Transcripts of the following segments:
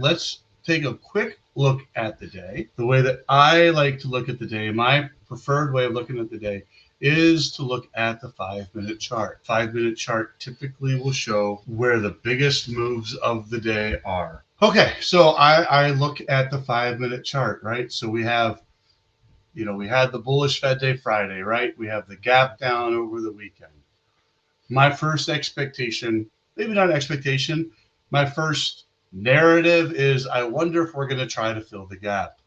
let's take a quick look at the day. The way that I like to look at the day, my preferred way of looking at the day, is to look at the 5-minute chart. 5-minute chart typically will show where the biggest moves of the day are. Okay, so I look at the 5-minute chart, right? So we have, we had the bullish Fed day Friday, right? We have the gap down over the weekend. My first expectation, maybe not expectation, my first narrative is I wonder if we're going to try to fill the gap.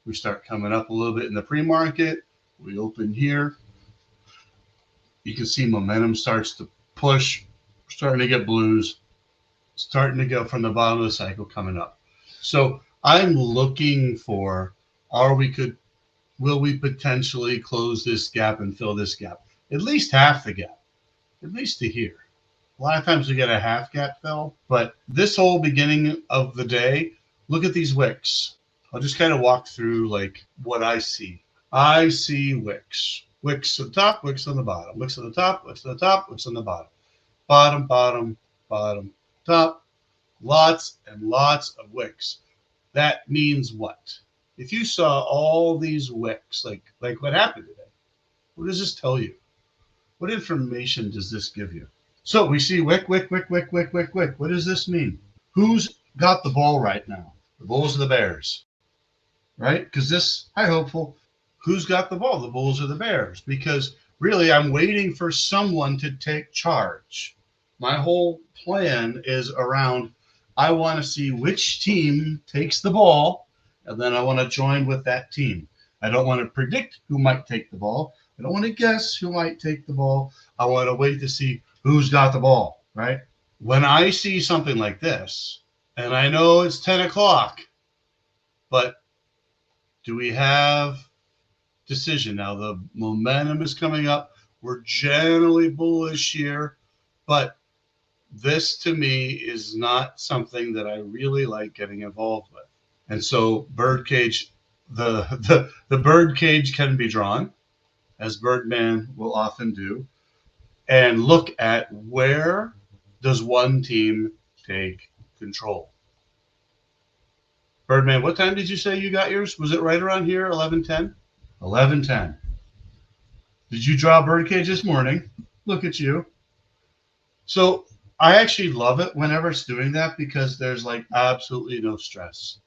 We start coming up a little bit in the pre-market. We open here. You can see momentum starts to push. We're starting to get blues, starting to go from the bottom of the cycle coming up. So I'm looking for, will we potentially close this gap and fill this gap? At least half the gap, at least to here. A lot of times we get a half gap fill, but this whole beginning of the day, look at these wicks. I'll just kind of walk through like what I see. I see wicks. Wicks on the top, wicks on the bottom. Wicks on the top, wicks on the top, wicks on the bottom. Bottom, bottom, bottom, top. Lots and lots of wicks. That means what? If you saw all these wicks, like what happened today, what does this tell you? What information does this give you? So we see wick, wick, wick, wick, wick, wick, wick. What does this mean? Who's got the ball right now? The Bulls or the Bears? Right? Because this, hi, hopeful. Who's got the ball? The Bulls or the Bears? Because really, I'm waiting for someone to take charge. My whole plan is around, I want to see which team takes the ball, and then I want to join with that team. I don't want to predict who might take the ball. I don't want to guess who might take the ball. I want to wait to see who's got the ball, right? When I see something like this, and I know it's 10 o'clock, but do we have decision? Now the momentum is coming up. We're generally bullish here, but this to me is not something that I really like getting involved with. And so birdcage, the birdcage can be drawn, as Birdman will often do, and look at where does one team take control. Birdman, what time did you say you got yours? Was it right around here, 11:10? 11:10. Did you draw birdcage this morning? Look at you. So I actually love it whenever it's doing that because there's like absolutely no stress.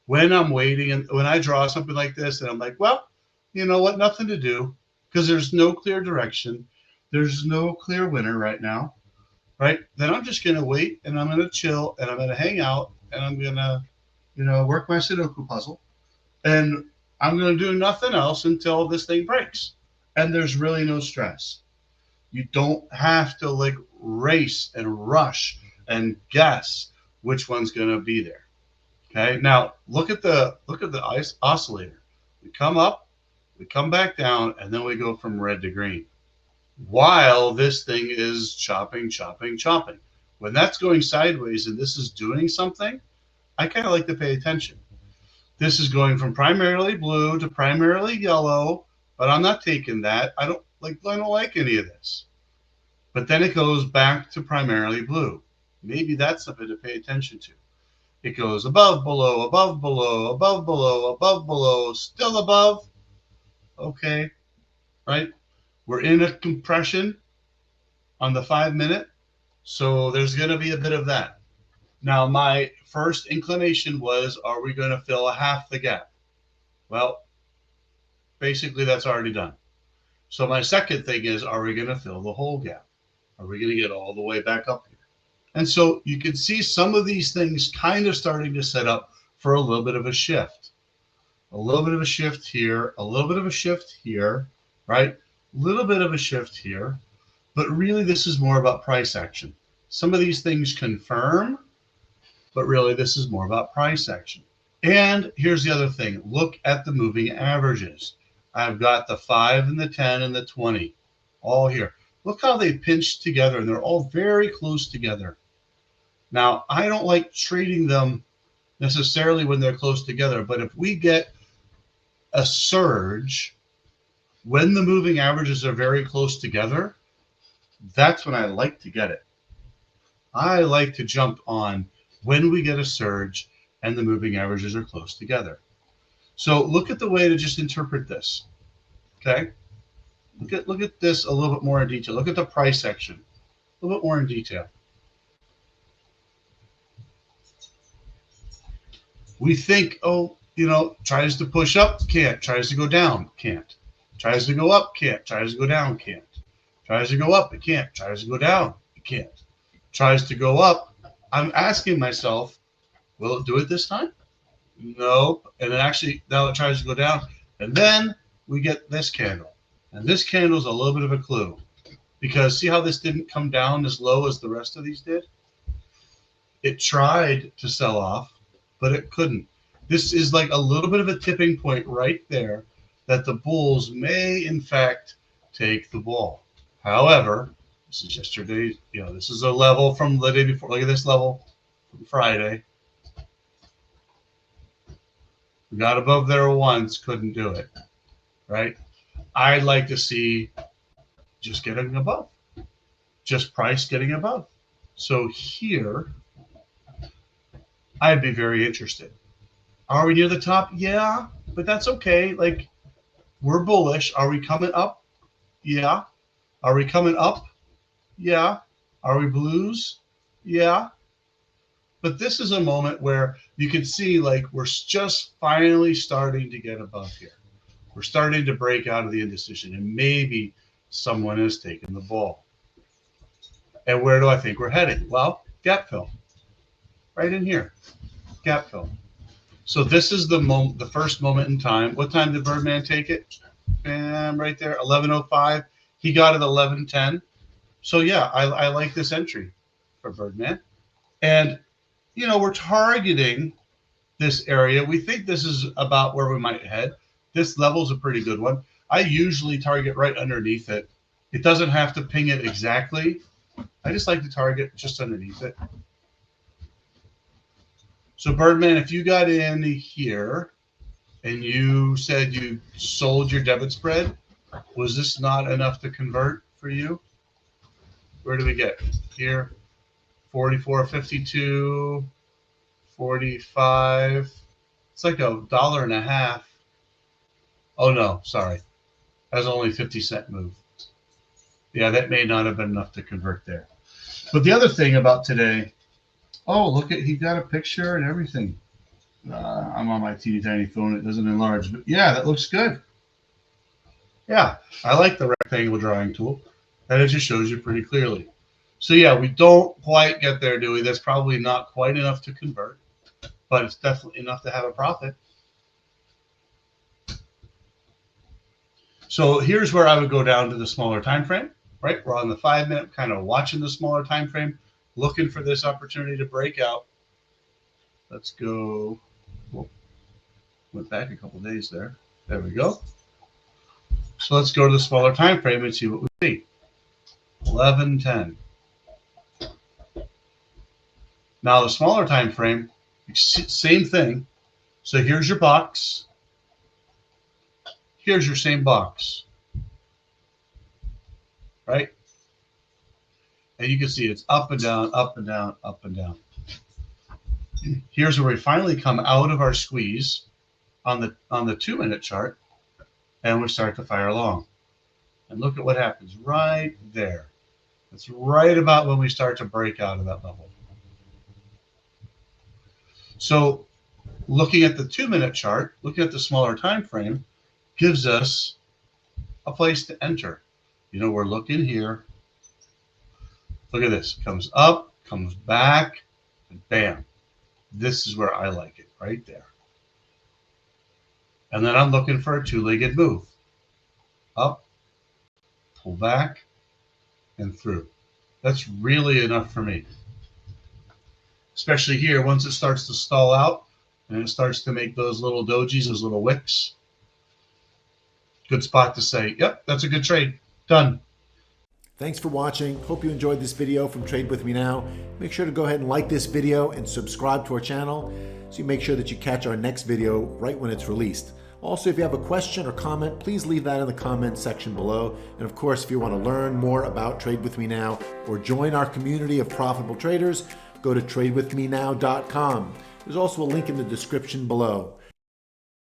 When I'm waiting and when I draw something like this and I'm like, well, you know what, nothing to do because there's no clear direction. There's no clear winner right now, right? Then I'm just going to wait and I'm going to chill and I'm going to hang out and I'm going to, work my Sudoku puzzle and I'm going to do nothing else until this thing breaks. And there's really no stress. You don't have to like race and rush and guess which one's going to be there. Okay. Now look at the oscillator. We come up, we come back down, and then we go from red to green. While this thing is chopping. When that's going sideways and this is doing something, I kind of like to pay attention. This is going from primarily blue to primarily yellow, but I'm not taking that. I don't like any of this. But then it goes back to primarily blue. Maybe that's something to pay attention to. It goes above, below, above, below, above, below, above, below, still above. Okay, right? We're in a compression on the 5-minute, so there's going to be a bit of that. Now, my first inclination was, are we going to fill half the gap? Well, basically that's already done. So my second thing is, are we going to fill the whole gap? Are we going to get all the way back up here? And so you can see some of these things kind of starting to set up for a little bit of a shift. A little bit of a shift here, a little bit of a shift here, right? A little bit of a shift here. But really, this is more about price action. Some of these things confirm, but really this is more about price action. And here's the other thing. Look at the moving averages. I've got the 5 and the 10 and the 20 all here. Look how they pinch together, and they're all very close together. Now, I don't like trading them necessarily when they're close together, but if we get a surge when the moving averages are very close together, that's when I like to get it. I like to jump on when we get a surge and the moving averages are close together. So look at the way to just interpret this. Okay? Look at this a little bit more in detail. Look at the price section a little bit more in detail. We think, oh, tries to push up, can't. Tries to go down, can't. Tries to go up, can't. Tries to go down, can't. Tries to go up, it can't. Tries to go down, it can't. Tries to go up. I'm asking myself, will it do it this time? Nope. And then actually, now it tries to go down. And then we get this candle. And this candle is a little bit of a clue. Because see how this didn't come down as low as the rest of these did? It tried to sell off, but it couldn't. This is like a little bit of a tipping point right there that the bulls may, in fact, take the ball. However, this is yesterday. This is a level from the day before. Look at this level from Friday. We got above there once, couldn't do it, right? I'd like to see just getting above, just price getting above. So here, I'd be very interested. Are we near the top? Yeah, but that's okay. Like, we're bullish. Are we coming up? Yeah. Are we coming up? Yeah. Are we blues? Yeah. But this is a moment where you can see, like, we're just finally starting to get above here. We're starting to break out of the indecision, and maybe someone has taken the ball. And where do I think we're heading? Well, gap fill. Right in here. Gap fill. So this is the first moment in time. What time did Birdman take it? Bam, right there, 11:05. He got it 11:10. So yeah, I like this entry for Birdman. And we're targeting this area. We think this is about where we might head. This level is a pretty good one. I usually target right underneath it. It doesn't have to ping it exactly. I just like to target just underneath it. So Birdman, if you got in here and you said you sold your debit spread, was this not enough to convert for you? Where do we get? Here, 44.52, 45. It's like $1.50. Oh no, sorry. That's only 50-cent move. Yeah, that may not have been enough to convert there. But the other thing about today, oh, look he got a picture and everything. I'm on my teeny tiny phone. It doesn't enlarge, but yeah, that looks good. Yeah, I like the rectangle drawing tool. And it just shows you pretty clearly. So yeah, we don't quite get there, do we? That's probably not quite enough to convert, but it's definitely enough to have a profit. So here's where I would go down to the smaller time frame, right? We're on the 5-minute, kind of watching the smaller time frame, looking for this opportunity to break out. Let's go. Whoa, went back a couple days there. There we go. So let's go to the smaller time frame and see what we see. 11:10. Now the smaller time frame, same thing. So here's your box. Here's your same box, right? And you can see it's up and down, up and down, up and down. Here's where we finally come out of our squeeze on the 2-minute chart, and we start to fire along. And look at what happens right there. That's right about when we start to break out of that level. So looking at the 2-minute chart, looking at the smaller time frame, gives us a place to enter. We're looking here. Look at this. Comes up, comes back, and bam. This is where I like it, right there. And then I'm looking for a 2-legged move. Up, pull back, and through. That's really enough for me. Especially here, once it starts to stall out and it starts to make those little dojis, those little wicks. Good spot to say, yep, that's a good trade. Done. Thanks for watching. Hope you enjoyed this video from Trade With Me Now. Make sure to go ahead and like this video and subscribe to our channel so you make sure that you catch our next video right when it's released. Also, if you have a question or comment, please leave that in the comment section below. And of course, if you want to learn more about Trade With Me Now or join our community of profitable traders, go to tradewithmenow.com. There's also a link in the description below.